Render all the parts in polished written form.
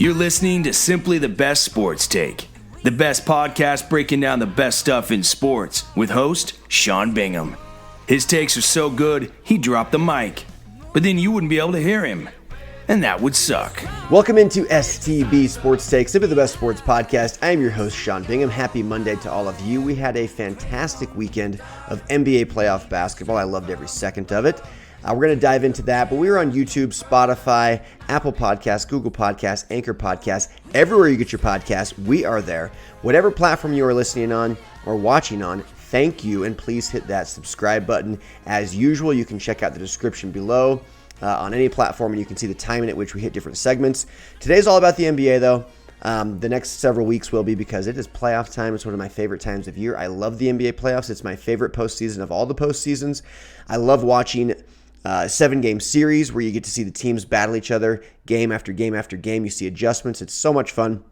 You're listening to Simply the Best Sports Take, the best podcast breaking down the best stuff in sports with host Sean Bingham. His takes are so good, he dropped the mic, but then you wouldn't be able to hear him, and that would suck. Welcome into STB Sports Take, Simply the Best Sports Podcast. I am your host, Sean Bingham. Happy Monday to all of you. We had a fantastic weekend of NBA playoff basketball. I loved every second of it. We're going to dive into that, but we are on YouTube, Spotify, Apple Podcasts, Google Podcasts, Anchor Podcasts, everywhere you get your podcasts, we are there. Whatever platform you are listening on or watching on, thank you, and please hit that subscribe button. As usual, you can check out the description below on any platform, and you can see the timing at which we hit different segments. Today's all about the NBA, though. The next several weeks will be because it is playoff time. It's one of my favorite times of year. I love the NBA playoffs. It's my favorite postseason of all the postseasons. I love watching 7-game series where you get to see the teams battle each other game after game after game. You see adjustments. It's so much fun.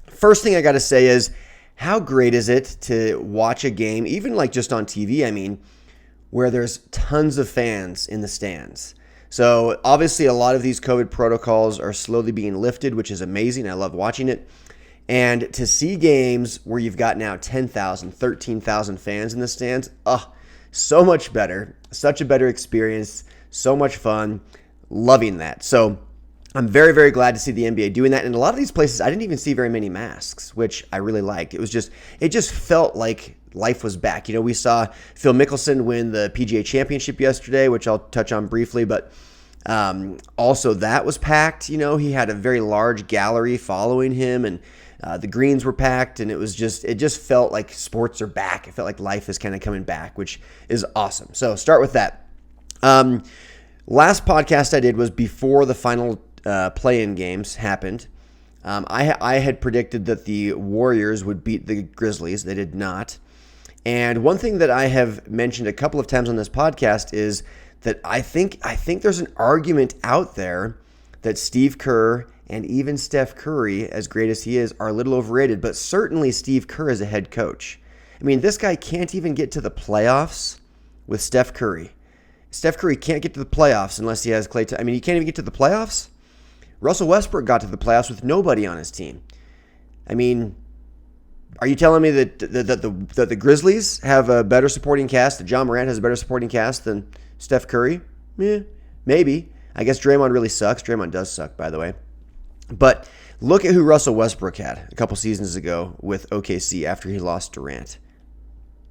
First thing I got to say is, how great is it to watch a game, even like just on TV, where there's tons of fans in the stands. So obviously a lot of these COVID protocols are slowly being lifted, which is amazing. I love watching it. And to see games where you've got now 10,000, 13,000 fans in the stands, so much better. Such a better experience. So much fun. Loving that. So I'm very, very glad to see the NBA doing that. And a lot of these places, I didn't even see very many masks, which I really liked. It just felt like life was back. You know, we saw Phil Mickelson win the PGA Championship yesterday, which I'll touch on briefly, but also that was packed. You know, he had a very large gallery following him, and the greens were packed, and it just felt like sports are back. It felt like life is kind of coming back, which is awesome. So start with that. Last podcast I did was before the final play-in games happened. I had predicted that the Warriors would beat the Grizzlies. They did not. And one thing that I have mentioned a couple of times on this podcast is that I think there's an argument out there that Steve Kerr and even Steph Curry, as great as he is, are a little overrated. But certainly Steve Kerr is a head coach. This guy can't even get to the playoffs with Steph Curry. Steph Curry can't get to the playoffs unless he has Klay Thompson. He can't even get to the playoffs. Russell Westbrook got to the playoffs with nobody on his team. Are you telling me that the Grizzlies have a better supporting cast, that John Morant has a better supporting cast than Steph Curry? Maybe. I guess Draymond really sucks. Draymond does suck, by the way. But look at who Russell Westbrook had a couple seasons ago with OKC after he lost Durant.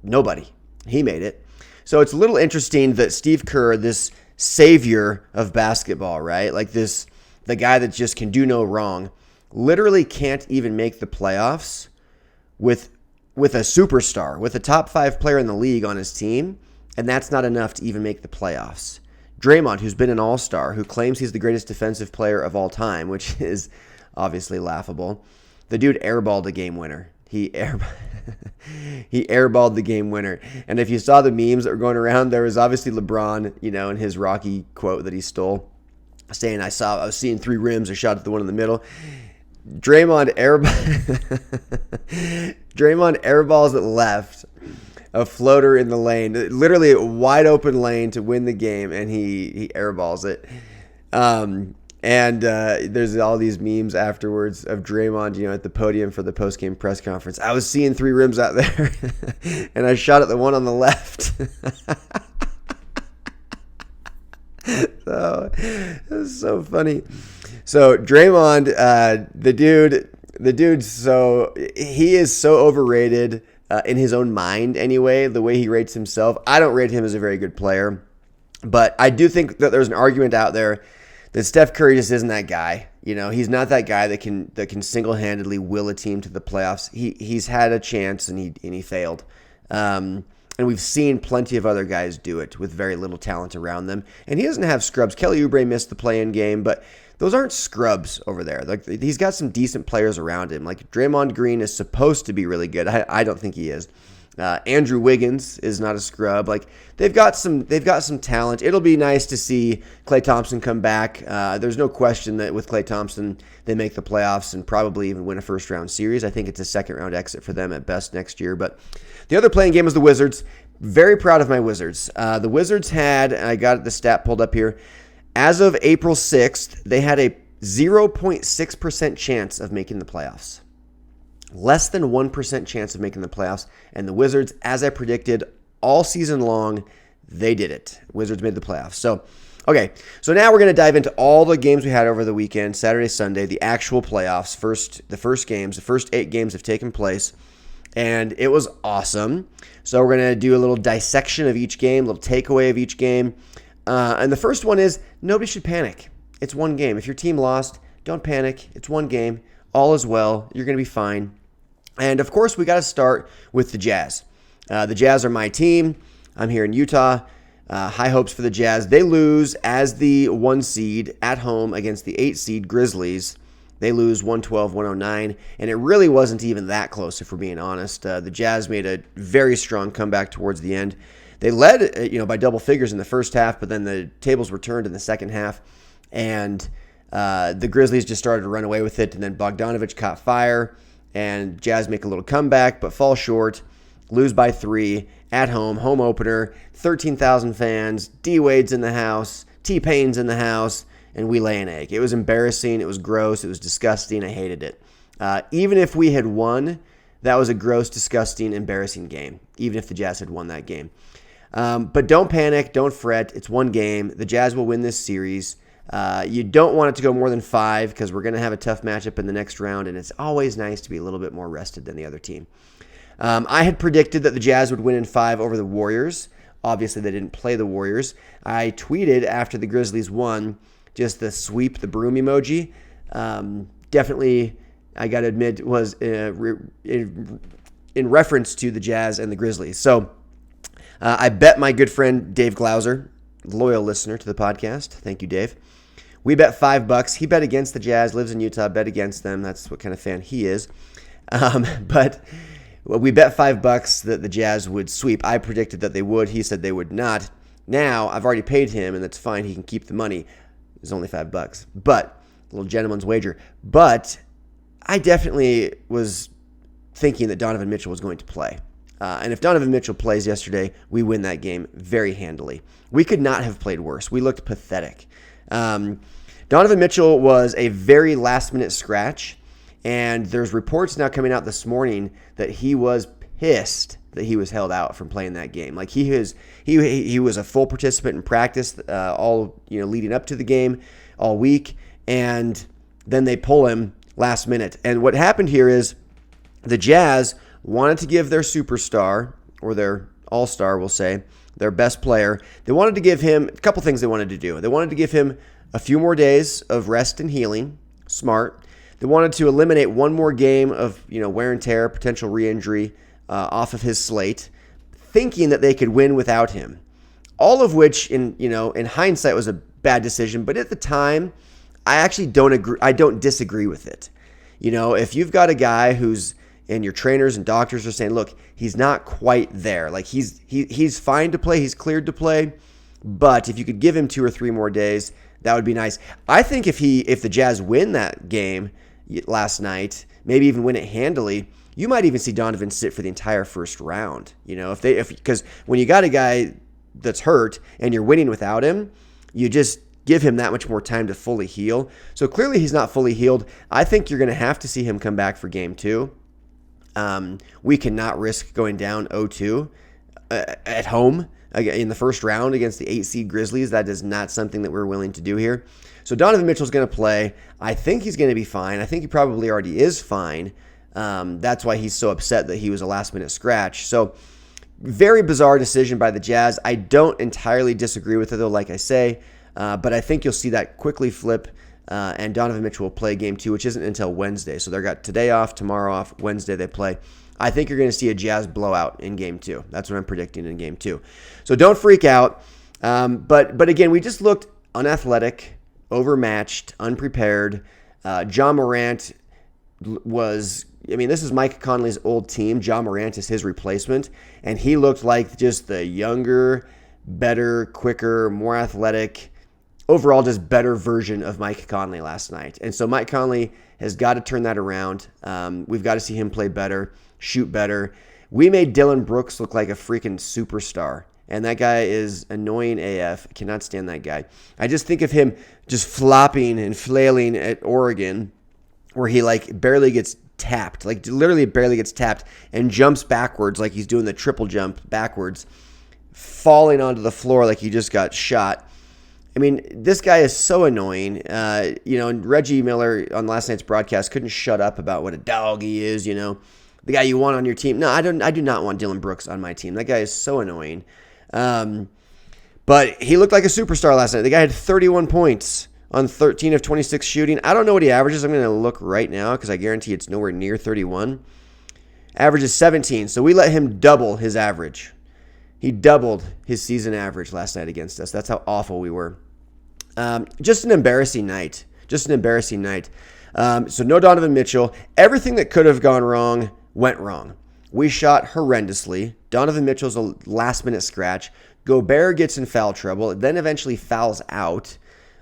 Nobody. He made it. So it's a little interesting that Steve Kerr, this savior of basketball, right? Like the guy that just can do no wrong, literally can't even make the playoffs with a superstar, with a top 5 player in the league on his team, and that's not enough to even make the playoffs. Draymond, who's been an all-star, who claims he's the greatest defensive player of all time, which is obviously laughable. The dude airballed a game winner. He airballed the game winner. And if you saw the memes that were going around, there was obviously LeBron, in his Rocky quote that he stole, saying, I was seeing 3 rims, I shot at the one in the middle. Draymond airballs it left, a floater in the lane, literally a wide open lane to win the game, and he airballs it. And there's all these memes afterwards of Draymond, at the podium for the post-game press conference. I was seeing 3 rims out there, and I shot at the one on the left. So it was so funny. So Draymond, the dude, so he is so overrated in his own mind anyway, the way he rates himself. I don't rate him as a very good player, but I do think that there's an argument out there that Steph Curry just isn't that guy. He's not that guy that can single-handedly will a team to the playoffs. He's had a chance and he failed. And we've seen plenty of other guys do it with very little talent around them. And he doesn't have scrubs. Kelly Oubre missed the play-in game, but those aren't scrubs over there. Like, he's got some decent players around him. Like, Draymond Green is supposed to be really good. I don't think he is. Andrew Wiggins is not a scrub. Like, they've got some talent. It'll be nice to see Klay Thompson come back. There's no question that with Klay Thompson, they make the playoffs and probably even win a first-round series. I think it's a second-round exit for them at best next year. But the other playing game was the Wizards. Very proud of my Wizards. The Wizards had, I got the stat pulled up here, as of April 6th, they had 0.6% chance of making the playoffs. Less than 1% chance of making the playoffs. And the Wizards, as I predicted all season long, they did it. Wizards made the playoffs. So now we're going to dive into all the games we had over the weekend, Saturday, Sunday, the actual playoffs. The first 8 games have taken place, and it was awesome. So we're going to do a little dissection of each game, a little takeaway of each game. And the first one is nobody should panic. It's one game. If your team lost, don't panic. It's one game. All is well. You're going to be fine. And, of course, we got to start with the Jazz. The Jazz are my team. I'm here in Utah. High hopes for the Jazz. They lose as the 1 seed at home against the 8 seed Grizzlies. They lose 112-109, and it really wasn't even that close, if we're being honest. The Jazz made a very strong comeback towards the end. They led, by double figures in the first half, but then the tables were turned in the second half, and the Grizzlies just started to run away with it, and then Bogdanovich caught fire, and Jazz make a little comeback, but fall short, lose by 3 at home opener, 13,000 fans, D-Wade's in the house, T-Pain's in the house, and we lay an egg. It was embarrassing. It was gross. It was disgusting. I hated it. Even if we had won, that was a gross, disgusting, embarrassing game, even if the Jazz had won that game. But don't panic. Don't fret. It's one game. The Jazz will win this series. You don't want it to go more than 5 because we're going to have a tough matchup in the next round, and it's always nice to be a little bit more rested than the other team. I had predicted that the Jazz would win in 5 over the Warriors. Obviously, they didn't play the Warriors. I tweeted after the Grizzlies won just the sweep the broom emoji. Definitely, I got to admit, was in reference to the Jazz and the Grizzlies. So I bet my good friend Dave Glauser, loyal listener to the podcast. Thank you, Dave. We bet $5. He bet against the Jazz, lives in Utah, bet against them. That's what kind of fan he is. But we bet $5 that the Jazz would sweep. I predicted that they would. He said they would not. Now, I've already paid him, and that's fine. He can keep the money. It's only $5. But, a little gentleman's wager. But I definitely was thinking that Donovan Mitchell was going to play. And if Donovan Mitchell plays yesterday, we win that game very handily. We could not have played worse. We looked pathetic. Donovan Mitchell was a very last-minute scratch. And there's reports now coming out this morning that he was pissed that he was held out from playing that game. Like he was a full participant in practice all leading up to the game all week, and then they pull him last minute. And what happened here is the Jazz wanted to give their superstar, or their all-star, we'll say, their best player, they wanted to give him a couple things they wanted to do. They wanted to give him a few more days of rest and healing. Smart. They wanted to eliminate one more game of wear and tear, potential re-injury off of his slate, thinking that they could win without him. All of which, in hindsight, was a bad decision. But at the time, I actually don't agree. I don't disagree with it. If you've got a guy and your trainers and doctors are saying, look, he's not quite there. Like he's fine to play. He's cleared to play. But if you could give him 2 or 3 more days, that would be nice. I think if the Jazz win that game last night, maybe even win it handily, you might even see Donovan sit for the entire first round. Because when you got a guy that's hurt and you're winning without him, you just give him that much more time to fully heal. So clearly he's not fully healed. I think you're going to have to see him come back for game 2. We cannot risk going down 0-2 at home in the first round against the 8 seed Grizzlies. That is not something that we're willing to do here. So Donovan Mitchell's going to play. I think he's going to be fine. I think he probably already is fine. That's why he's so upset that he was a last-minute scratch. So very bizarre decision by the Jazz. I don't entirely disagree with it, though, like I say. But I think you'll see that quickly flip, and Donovan Mitchell will play game 2, which isn't until Wednesday. So they've got today off, tomorrow off, Wednesday they play. I think you're going to see a Jazz blowout in game 2. That's what I'm predicting in game 2. So don't freak out. But again, we just looked unathletic, overmatched, unprepared. Ja Morant this is Mike Conley's old team. Ja Morant is his replacement, and he looked like just the younger, better, quicker, more athletic, overall just better version of Mike Conley last night. And so Mike Conley has got to turn that around. We've got to see him play better, shoot better. We made Dylan Brooks look like a freaking superstar. And that guy is annoying AF. I cannot stand that guy. I just think of him just flopping and flailing at Oregon, where he barely gets tapped, literally barely gets tapped, and jumps backwards like he's doing the triple jump backwards, falling onto the floor like he just got shot. I mean, this guy is so annoying. And Reggie Miller on last night's broadcast couldn't shut up about what a dog he is, the guy you want on your team. No, I do not want Dylan Brooks on my team. That guy is so annoying. But he looked like a superstar last night. The guy had 31 points on 13 of 26 shooting. I don't know what he averages. I'm going to look right now because I guarantee it's nowhere near 31. Average is 17, so we let him double his average. He doubled his season average last night against us. That's how awful we were. Just an embarrassing night. So no Donovan Mitchell. Everything that could have gone wrong went wrong. We shot horrendously. Donovan Mitchell's a last-minute scratch. Gobert gets in foul trouble, then eventually fouls out.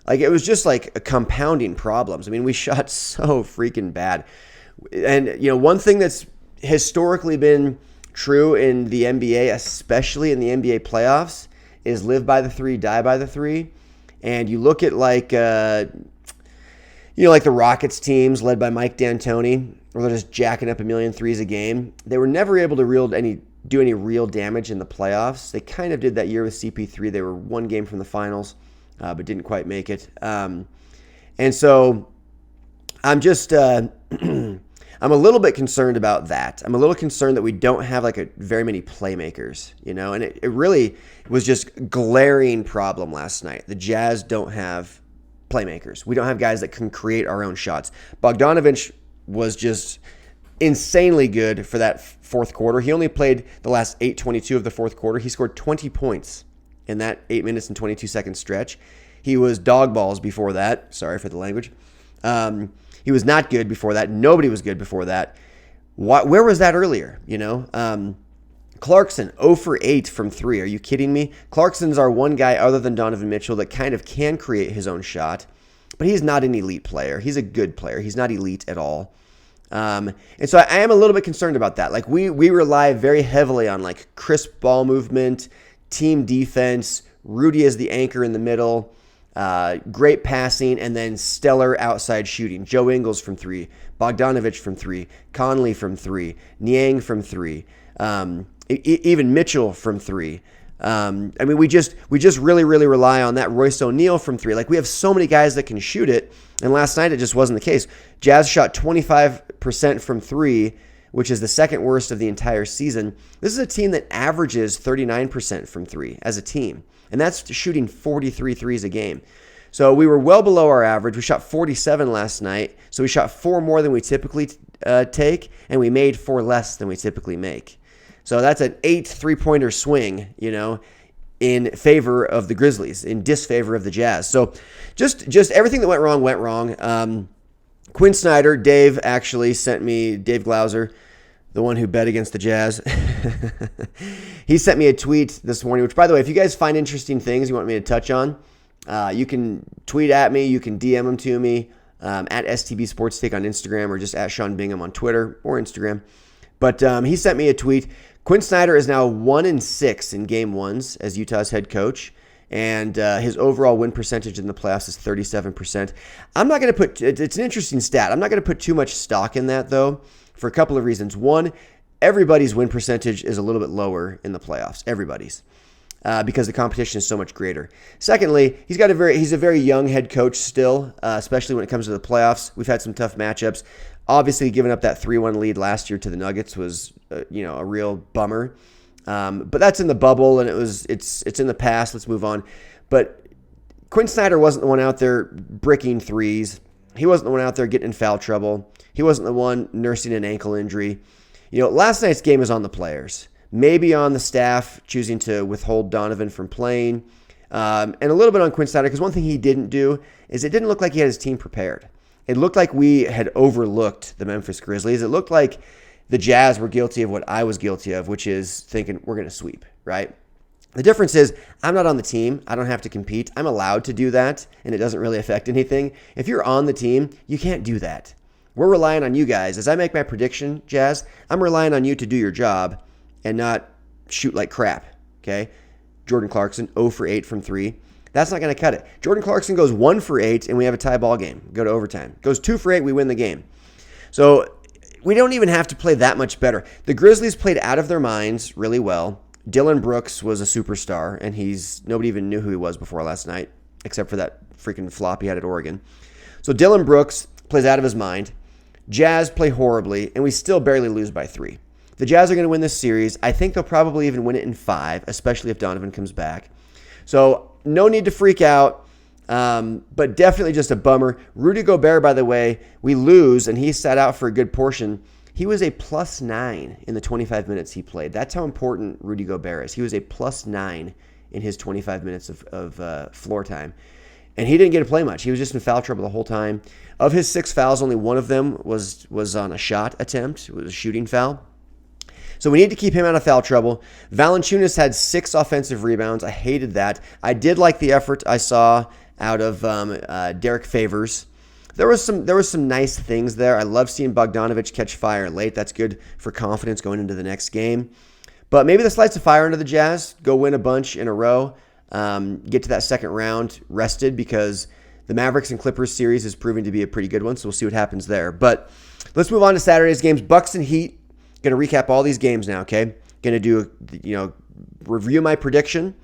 It was just a compounding problems. I mean, we shot so freaking bad. And, one thing that's historically been true in the NBA, especially in the NBA playoffs, is live by the three, die by the three. And you look at the Rockets teams led by Mike D'Antoni, where they're just jacking up a million threes a game. They were never able to do any real damage in the playoffs. They kind of did that year with CP3. They were one game from the finals, but didn't quite make it. And so I'm just I'm a little bit concerned about that. I'm a little concerned that we don't have very many playmakers, and it really was just glaring problem last night. The Jazz don't have playmakers. We don't have guys that can create our own shots. Bogdanovich was just insanely good for that fourth quarter. He only played the last 8:22 of the fourth quarter. He scored 20 points in that 8 minutes and 22 second stretch. He was dog balls before that. Sorry for the language. He was not good before that. Nobody was good before that. Where was that earlier? Clarkson, 0 for 8 from 3. Are you kidding me? Clarkson's our one guy other than Donovan Mitchell that kind of can create his own shot, but he's not an elite player. He's a good player. He's not elite at all. And so I am a little bit concerned about that. We rely very heavily on crisp ball movement, team defense, Rudy as the anchor in the middle, great passing, and then stellar outside shooting. Joe Ingles from 3, Bogdanovich from 3, Conley from 3, Niang from 3, even Mitchell from 3. We just really, really rely on that. Royce O'Neal from 3. We have so many guys that can shoot it, and last night it just wasn't the case. Jazz shot 25% from 3, which is the second worst of the entire season. This is a team that averages 39% from 3 as a team, and that's shooting 43 threes a game. So we were well below our average. We shot 47 last night, so we shot 4 more than we typically take, and we made 4 less than we typically make. So that's an 8 3-pointer swing, in favor of the Grizzlies, in disfavor of the Jazz. So just everything that went wrong. Quinn Snyder, Dave actually sent me, Dave Glauser, the one who bet against the Jazz. He sent me a tweet this morning, which, by the way, if you guys find interesting things you want me to touch on, you can tweet at me, you can DM them to me, at STB Sports Take on Instagram, or just at Sean Bingham on Twitter or Instagram. But he sent me a tweet. Quinn Snyder is now 1-6 in game ones as Utah's head coach, and his overall win percentage in the playoffs is 37%. I'm not going to put, it's an interesting stat. I'm not going to put too much stock in that, though, for a couple of reasons. One, everybody's win percentage is a little bit lower in the playoffs. Everybody's. Because the competition is so much greater. Secondly, he's a very young head coach still, especially when it comes to the playoffs. We've had some tough matchups. Obviously, giving up that 3-1 lead last year to the Nuggets was, a real bummer. But that's in the bubble, and it's in the past. Let's move on. But Quinn Snyder wasn't the one out there bricking threes. He wasn't the one out there getting in foul trouble. He wasn't the one nursing an ankle injury. Last night's game is on the players. Maybe on the staff choosing to withhold Donovan from playing, and a little bit on Quinn Snyder, because one thing he didn't do is it didn't look like he had his team prepared. It looked like we had overlooked the Memphis Grizzlies. It looked like the Jazz were guilty of what I was guilty of, which is thinking we're going to sweep, right? The difference is I'm not on the team. I don't have to compete. I'm allowed to do that, and it doesn't really affect anything. If you're on the team, you can't do that. We're relying on you guys. As I make my prediction, Jazz, I'm relying on you to do your job and not shoot like crap, okay? Jordan Clarkson, 0 for 8 from 3. That's not going to cut it. Jordan Clarkson goes 1 for 8, and we have a tie ball game. Go to overtime. Goes 2 for 8, we win the game. So we don't even have to play that much better. The Grizzlies played out of their minds really well. Dylan Brooks was a superstar, and nobody even knew who he was before last night, except for that freaking flop he had at Oregon. So Dylan Brooks plays out of his mind. Jazz play horribly, and we still barely lose by 3. The Jazz are going to win this series. I think they'll probably even win it in 5, especially if Donovan comes back. So no need to freak out, but definitely just a bummer. Rudy Gobert, by the way, we lose, and he sat out for a good portion. He was a +9 in the 25 minutes he played. That's how important Rudy Gobert is. He was a +9 in his 25 minutes of floor time. And he didn't get to play much. He was just in foul trouble the whole time. Of his 6 fouls, only one of them was on a shot attempt. It was a shooting foul. So we need to keep him out of foul trouble. Valanciunas had 6 offensive rebounds. I hated that. I did like the effort I saw out of Derek Favors. There was some nice things there. I love seeing Bogdanovich catch fire late. That's good for confidence going into the next game. But maybe this lights a fire under the Jazz. Go win a bunch in a row. Get to that second round rested, because the Mavericks and Clippers series is proving to be a pretty good one. So we'll see what happens there. But let's move on to Saturday's games. Bucks and Heat. Going to recap all these games now, okay? Going to do, review my prediction,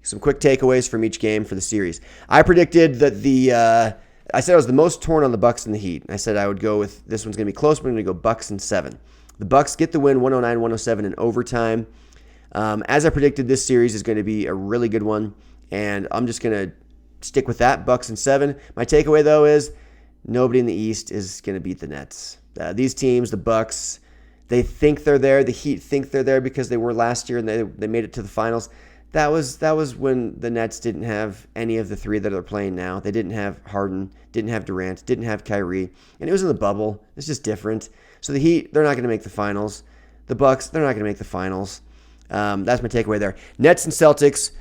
some quick takeaways from each game for the series. I predicted that I said I was the most torn on the Bucks and the Heat. I said I would go with, this one's going to be close, but I'm going to go Bucks in 7. The Bucks get the win, 109-107 in overtime. As I predicted, this series is going to be a really good one, and I'm just going to stick with that, Bucks in 7. My takeaway, though, is nobody in the East is going to beat the Nets. These teams, the Bucks, they think they're there. The Heat think they're there because they were last year and they made it to the finals. That was when the Nets didn't have any of the 3 that are playing now. They didn't have Harden, didn't have Durant, didn't have Kyrie, and it was in the bubble. It's just different. So the Heat, they're not going to make the finals. The Bucks, they're not going to make the finals. That's my takeaway there. Nets and Celtics.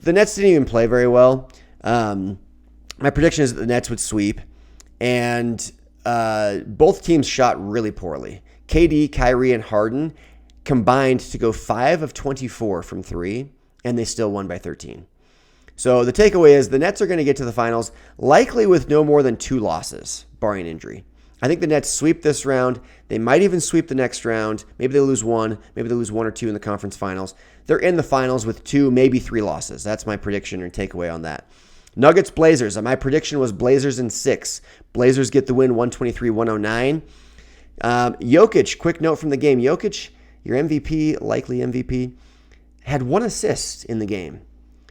The Nets didn't even play very well. My prediction is that the Nets would sweep, and both teams shot really poorly. KD, Kyrie, and Harden combined to go 5 of 24 from 3, and they still won by 13. So the takeaway is the Nets are going to get to the finals, likely with no more than 2 losses, barring injury. I think the Nets sweep this round. They might even sweep the next round. Maybe they lose 1. Maybe they lose 1 or 2 in the conference finals. They're in the finals with 2, maybe 3 losses. That's my prediction or takeaway on that. Nuggets, Blazers. My prediction was Blazers in 6. Blazers get the win, 123-109. Jokic, quick note from the game. Jokic, your MVP, likely MVP, had 1 assist in the game.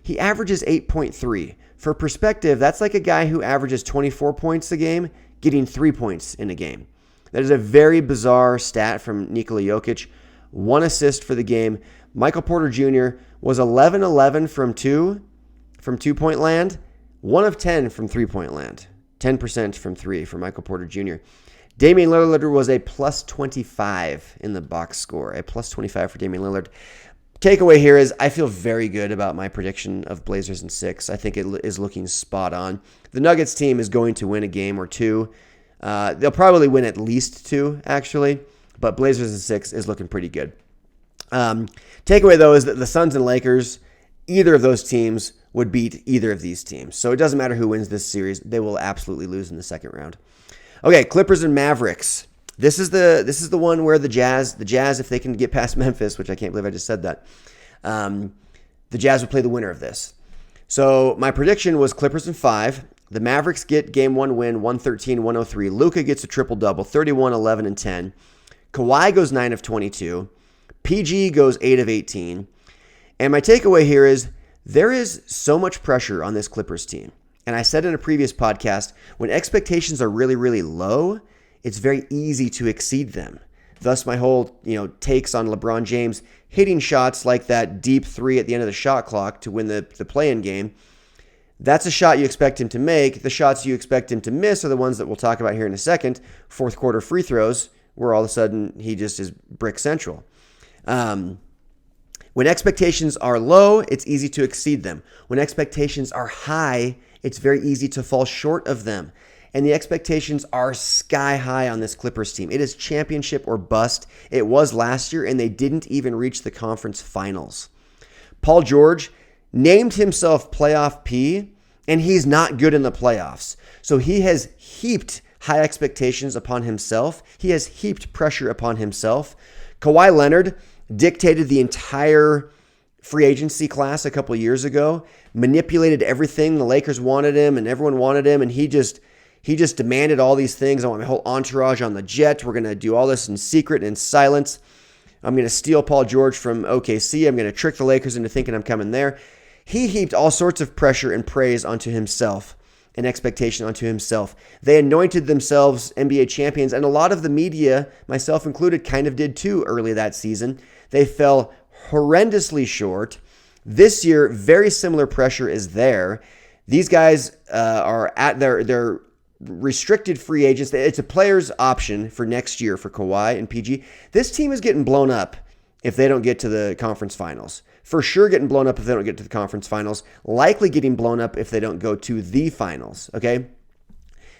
He averages 8.3. For perspective, that's like a guy who averages 24 points a game getting 3 points in a game. That is a very bizarre stat from Nikola Jokic. 1 assist for the game. Michael Porter Jr. was 11-11 from 2-point land, 1 of 10 from 3-point land. 10% from 3 for Michael Porter Jr. Damian Lillard was a +25 in the box score. A +25 for Damian Lillard. Takeaway here is I feel very good about my prediction of Blazers in 6. I think it is looking spot on. The Nuggets team is going to win a game or 2. They'll probably win at least 2, actually. But Blazers in 6 is looking pretty good. Takeaway, though, is that the Suns and Lakers, either of those teams would beat either of these teams. So it doesn't matter who wins this series. They will absolutely lose in the second round. Okay, Clippers and Mavericks. This is the one where the Jazz, if they can get past Memphis, which I can't believe I just said that, the Jazz would play the winner of this. So my prediction was Clippers in 5. The Mavericks get game 1 win, 113-103. Luka gets a triple-double, 31, 11, and 10. Kawhi goes 9 of 22. PG goes 8 of 18. And my takeaway here is there is so much pressure on this Clippers team. And I said in a previous podcast, when expectations are really, really low, it's very easy to exceed them. Thus, my whole takes on LeBron James hitting shots like that deep 3 at the end of the shot clock to win the play-in game. That's a shot you expect him to make. The shots you expect him to miss are the ones that we'll talk about here in a second. Fourth quarter free throws, where all of a sudden he just is brick central. When expectations are low, it's easy to exceed them. When expectations are high, it's very easy to fall short of them. And the expectations are sky high on this Clippers team. It is championship or bust. It was last year, and they didn't even reach the conference finals. Paul George named himself Playoff P, and he's not good in the playoffs. So he has heaped high expectations upon himself. He has heaped pressure upon himself. Kawhi Leonard dictated the entire free agency class a couple years ago, manipulated everything. The Lakers wanted him and everyone wanted him, and he just demanded all these things. I want my whole entourage on the jet. We're going to do all this in secret and in silence. I'm going to steal Paul George from OKC. I'm going to trick the Lakers into thinking I'm coming there. He heaped all sorts of pressure and praise onto himself and expectation onto himself. They anointed themselves NBA champions, and a lot of the media, myself included, kind of did too early that season. They fell horrendously short. This year, very similar pressure is there. These guys are at their restricted free agents. It's a player's option for next year for Kawhi and PG. This team is getting blown up if they don't get to the conference finals. For sure getting blown up if they don't get to the conference finals. Likely getting blown up if they don't go to the finals, okay?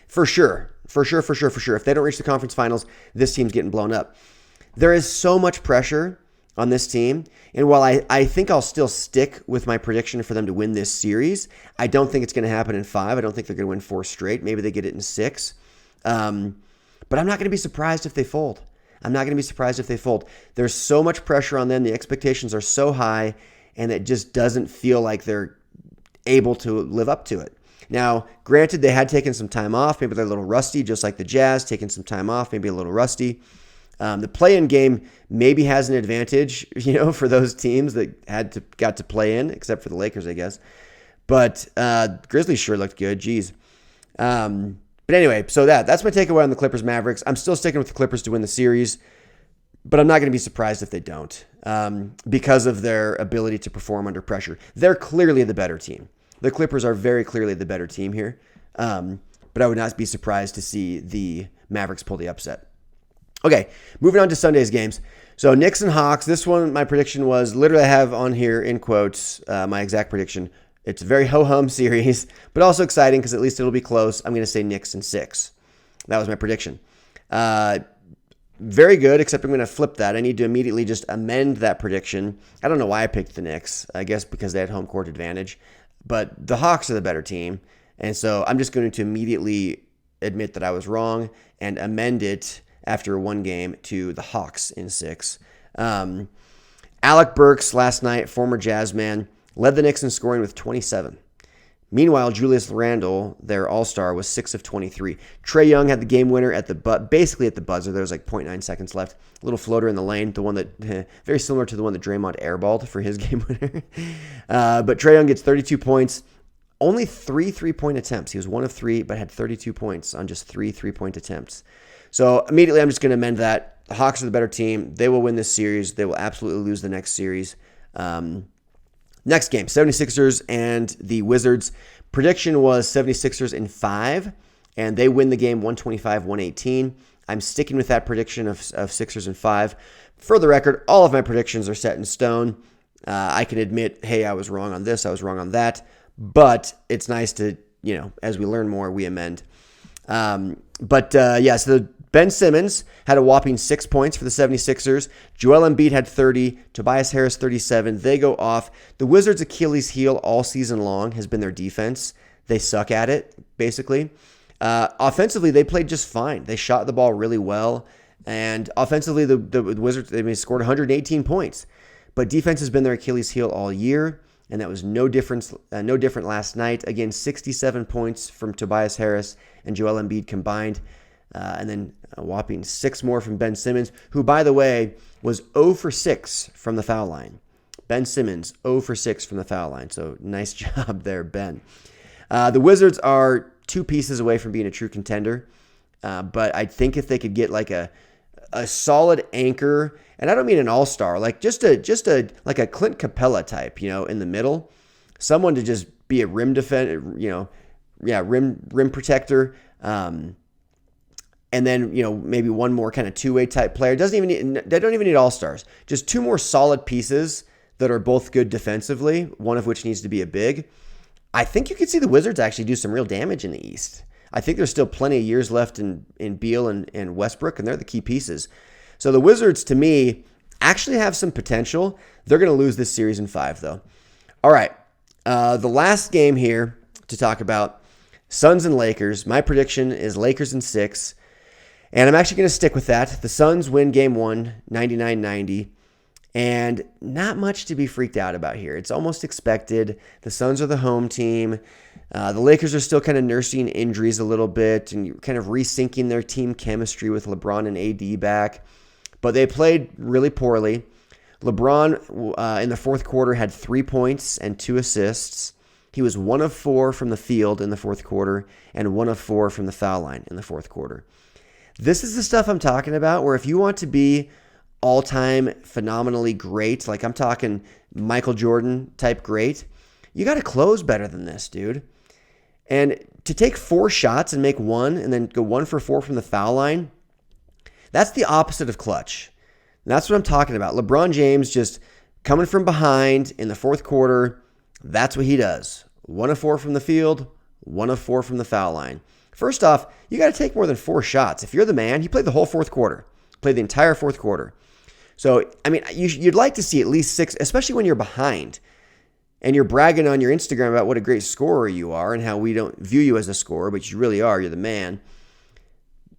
For sure. If they don't reach the conference finals, this team's getting blown up. There is so much pressure on this team, and while I think I'll still stick with my prediction for them to win this series, I don't think it's going to happen in 5. I don't think they're going to win 4 straight. Maybe they get it in 6. But I'm not going to be surprised if they fold. There's so much pressure on them. The expectations are so high, and it just doesn't feel like they're able to live up to it. Now, granted, they had taken some time off. Maybe they're a little rusty, just like the Jazz, taking some time off, maybe a little rusty. The play-in game maybe has an advantage, for those teams that got to play in, except for the Lakers, I guess. But Grizzlies sure looked good. Geez. But anyway, so that's my takeaway on the Clippers Mavericks. I'm still sticking with the Clippers to win the series, but I'm not going to be surprised if they don't because of their ability to perform under pressure. They're clearly the better team. The Clippers are very clearly the better team here, but I would not be surprised to see the Mavericks pull the upset. Okay, moving on to Sunday's games. So Knicks and Hawks, this one, my prediction was, literally I have on here in quotes my exact prediction. It's a very ho-hum series, but also exciting because at least it'll be close. I'm going to say Knicks in 6. That was my prediction. Very good, except I'm going to flip that. I need to immediately just amend that prediction. I don't know why I picked the Knicks. I guess because they had home court advantage. But the Hawks are the better team. And so I'm just going to immediately admit that I was wrong and amend it after one game to the Hawks in 6. Alec Burks last night, former Jazz man, led the Knicks in scoring with 27. Meanwhile, Julius Randle, their all-star, was 6 of 23. Trae Young had the game winner basically at the buzzer. There was like 0.9 seconds left. A little floater in the lane, the one that very similar to the one that Draymond airballed for his game winner. But Trae Young gets 32 points, only 3 3-point attempts. He was 1 of 3, but had 32 points on just 3 3-point attempts. So immediately, I'm just going to amend that. The Hawks are the better team. They will win this series. They will absolutely lose the next series. Next game, 76ers and the Wizards. Prediction was 76ers in 5, and they win the game 125-118. I'm sticking with that prediction of Sixers in 5. For the record, all of my predictions are set in stone. I can admit, hey, I was wrong on this, I was wrong on that, but it's nice to, as we learn more, we amend. So Ben Simmons had a whopping 6 points for the 76ers. Joel Embiid had 30. Tobias Harris, 37. They go off. The Wizards' Achilles heel all season long has been their defense. They suck at it, basically. Offensively, they played just fine. They shot the ball really well. And offensively, the Wizards, they scored 118 points. But defense has been their Achilles heel all year. And that was no different last night. Again, 67 points from Tobias Harris and Joel Embiid combined. And then a whopping 6 more from Ben Simmons, who, by the way, was 0 for 6 from the foul line. Ben Simmons, 0 for 6 from the foul line. So nice job there, Ben. The Wizards are 2 pieces away from being a true contender. But I think if they could get like a solid anchor, and I don't mean an all-star, like just a like a Clint Capella type, in the middle, someone to just be a rim defender, rim protector. And then, maybe one more kind of two-way type player. They don't even need all-stars. Just 2 more solid pieces that are both good defensively, one of which needs to be a big. I think you could see the Wizards actually do some real damage in the East. I think there's still plenty of years left in Beal and Westbrook, and they're the key pieces. So the Wizards, to me, actually have some potential. They're going to lose this series in 5, though. All right, The last game here to talk about, Suns and Lakers. My prediction is Lakers in 6. And I'm actually going to stick with that. The Suns win game 1, 99-90. And not much to be freaked out about here. It's almost expected. The Suns are the home team. The Lakers are still kind of nursing injuries a little bit and kind of resyncing their team chemistry with LeBron and AD back. But they played really poorly. LeBron in the fourth quarter had 3 points and 2 assists. He was 1 of 4 from the field in the fourth quarter and 1 of 4 from the foul line in the fourth quarter. This is the stuff I'm talking about, where if you want to be all-time phenomenally great, like I'm talking Michael Jordan type great, you got to close better than this, dude. And to take 4 shots and make 1 and then go 1 for 4 from the foul line, that's the opposite of clutch. And that's what I'm talking about. LeBron James just coming from behind in the fourth quarter, that's what he does. 1 of 4 from the field, 1 of 4 from the foul line. First off, you got to take more than 4 shots. If you're the man, he played the whole fourth quarter. Played the entire fourth quarter. So, I mean, you'd like to see at least 6, especially when you're behind and you're bragging on your Instagram about what a great scorer you are and how we don't view you as a scorer, but you really are. You're the man.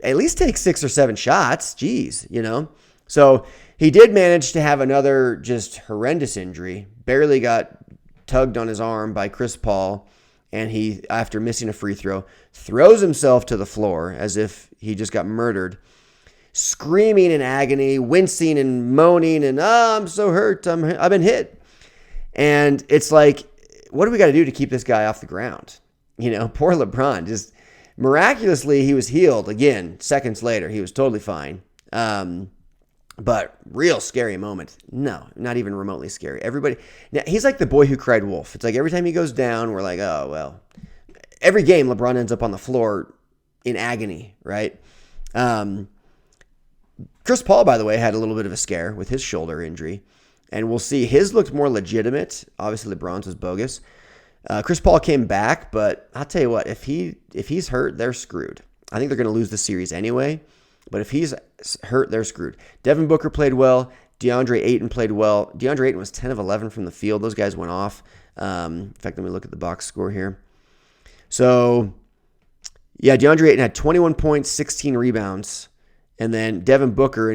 At least take 6 or 7 shots. Jeez, you know. So he did manage to have another just horrendous injury. Barely got tugged on his arm by Chris Paul. And he, after missing a free throw, throws himself to the floor as if he just got murdered, screaming in agony, wincing and moaning, and I'm so hurt, I've been hit. And it's like, what do we got to do to keep this guy off the ground? You know, poor LeBron. Just miraculously, he was healed again. Seconds later, he was totally fine. But real scary moment. No, not even remotely scary. Everybody, now he's like the boy who cried wolf. It's like every time he goes down, we're like, oh, well. Every game, LeBron ends up on the floor in agony, right? Chris Paul, by the way, had a little bit of a scare with his shoulder injury. And we'll see. His looked more legitimate. Obviously, LeBron's was bogus. Chris Paul came back, but I'll tell you what, if he's hurt, they're screwed. I think they're going to lose the series anyway. But if he's hurt, they're screwed. Devin Booker played well. DeAndre Ayton played well. DeAndre Ayton was 10 of 11 from the field. Those guys went off. In fact, let me look at the box score here. So, yeah, DeAndre Ayton had 21 points, 16 rebounds. And then Devin Booker,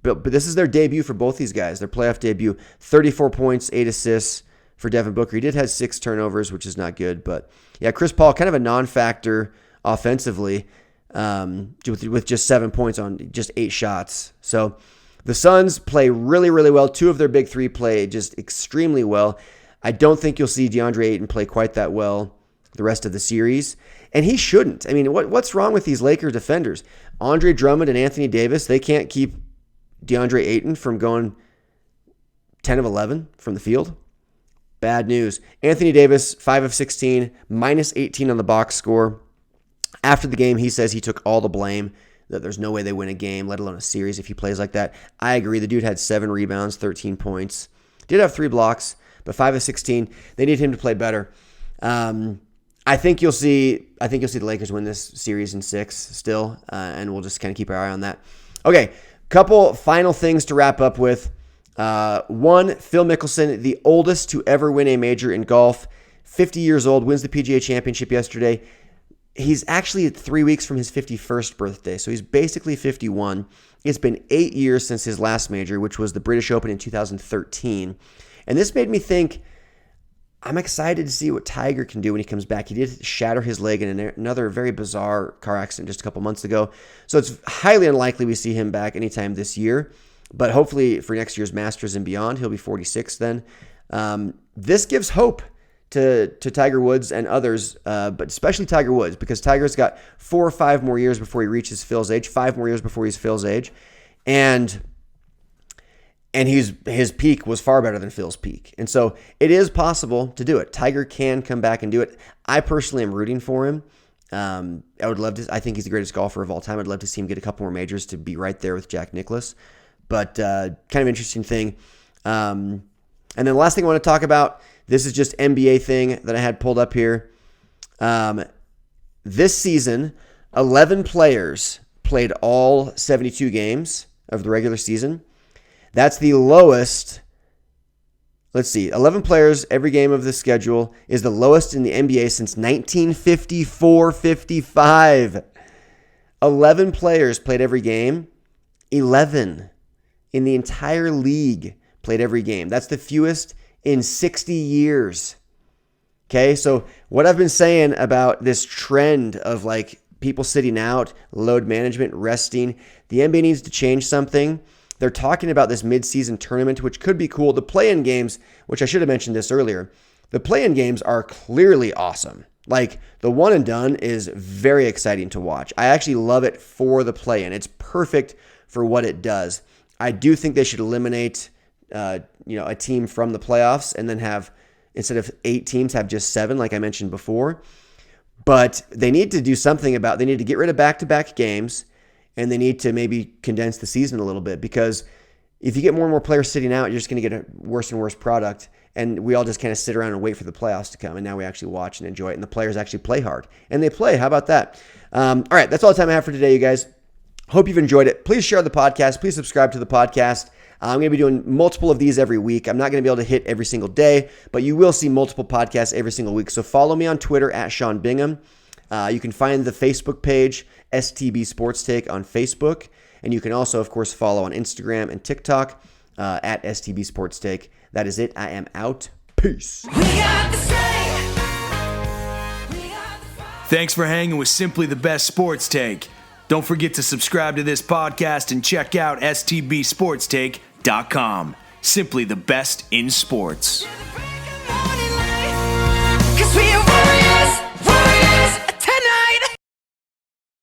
but this is their debut for both these guys, their playoff debut. 34 points, 8 assists for Devin Booker. He did have 6 turnovers, which is not good. But, yeah, Chris Paul, kind of a non-factor offensively. With just 7 points on just 8 shots. So the Suns play really, really well. 2 of their big 3 play just extremely well. I don't think you'll see DeAndre Ayton play quite that well the rest of the series. And he shouldn't. I mean, what's wrong with these Lakers defenders? Andre Drummond and Anthony Davis, they can't keep DeAndre Ayton from going 10 of 11 from the field. Bad news. Anthony Davis, 5 of 16, minus 18 on the box score. After the game, he says he took all the blame, that there's no way they win a game, let alone a series, if he plays like that. I agree. The dude had 7 rebounds, 13 points. Did have 3 blocks, but 5 of 16. They need him to play better. I think you'll see the Lakers win this series in 6 still, and we'll just kind of keep our eye on that. Okay, couple final things to wrap up with. 1, Phil Mickelson, the oldest to ever win a major in golf, 50 years old, wins the PGA Championship yesterday. He's actually 3 weeks from his 51st birthday, so he's basically 51. It's been 8 years since his last major, which was the British Open in 2013. And this made me think, I'm excited to see what Tiger can do when he comes back. He did shatter his leg in another very bizarre car accident just a couple months ago. So it's highly unlikely we see him back anytime this year. But hopefully for next year's Masters and beyond, he'll be 46 then. This gives hope to Tiger Woods and others, but especially Tiger Woods, because Tiger's got 4 or 5 more years before he reaches Phil's age, 5 more years before he's Phil's age, and his peak was far better than Phil's peak. And so it is possible to do it. Tiger can come back and do it. I personally am rooting for him. I would love to. I think he's the greatest golfer of all time. I'd love to see him get a couple more majors to be right there with Jack Nicklaus. But kind of interesting thing. And then the last thing I want to talk about, this is just NBA thing that I had pulled up here. This season, 11 players played all 72 games of the regular season. That's the lowest let's see, 11 players every game of the schedule is the lowest in the NBA since 1954-55. 11 players played every game. 11 in the entire league played every game. That's the fewest in 60 years. Okay, so what I've been saying about this trend of like people sitting out, load management, resting, the NBA needs to change something. They're talking about this midseason tournament, which could be cool. The play-in games, which I should have mentioned this earlier, the play-in games are clearly awesome. Like the one and done is very exciting to watch. I actually love it for the play-in. It's perfect for what it does. I do think they should eliminate a team from the playoffs and then have, instead of 8 teams, have just 7 like I mentioned before. But they need to do something they need to get rid of back-to-back games, and they need to maybe condense the season a little bit, because if you get more and more players sitting out, you're just going to get a worse and worse product, and we all just kind of sit around and wait for the playoffs to come, and now we actually watch and enjoy it, and the players actually play hard. And they play. How about that? All right, that's all the time I have for today, you guys. Hope you've enjoyed it. Please share the podcast. Please subscribe to the podcast. I'm going to be doing multiple of these every week. I'm not going to be able to hit every single day, but you will see multiple podcasts every single week. So follow me on Twitter at Sean Bingham. You can find the Facebook page, STB Sports Take on Facebook. And you can also, of course, follow on Instagram and TikTok at STB Sports Take. That is it. I am out. Peace. Thanks for hanging with Simply the Best Sports Take. Don't forget to subscribe to this podcast and check out stbsportstake.com. Simply the best in sports. 'Cause we are warriors.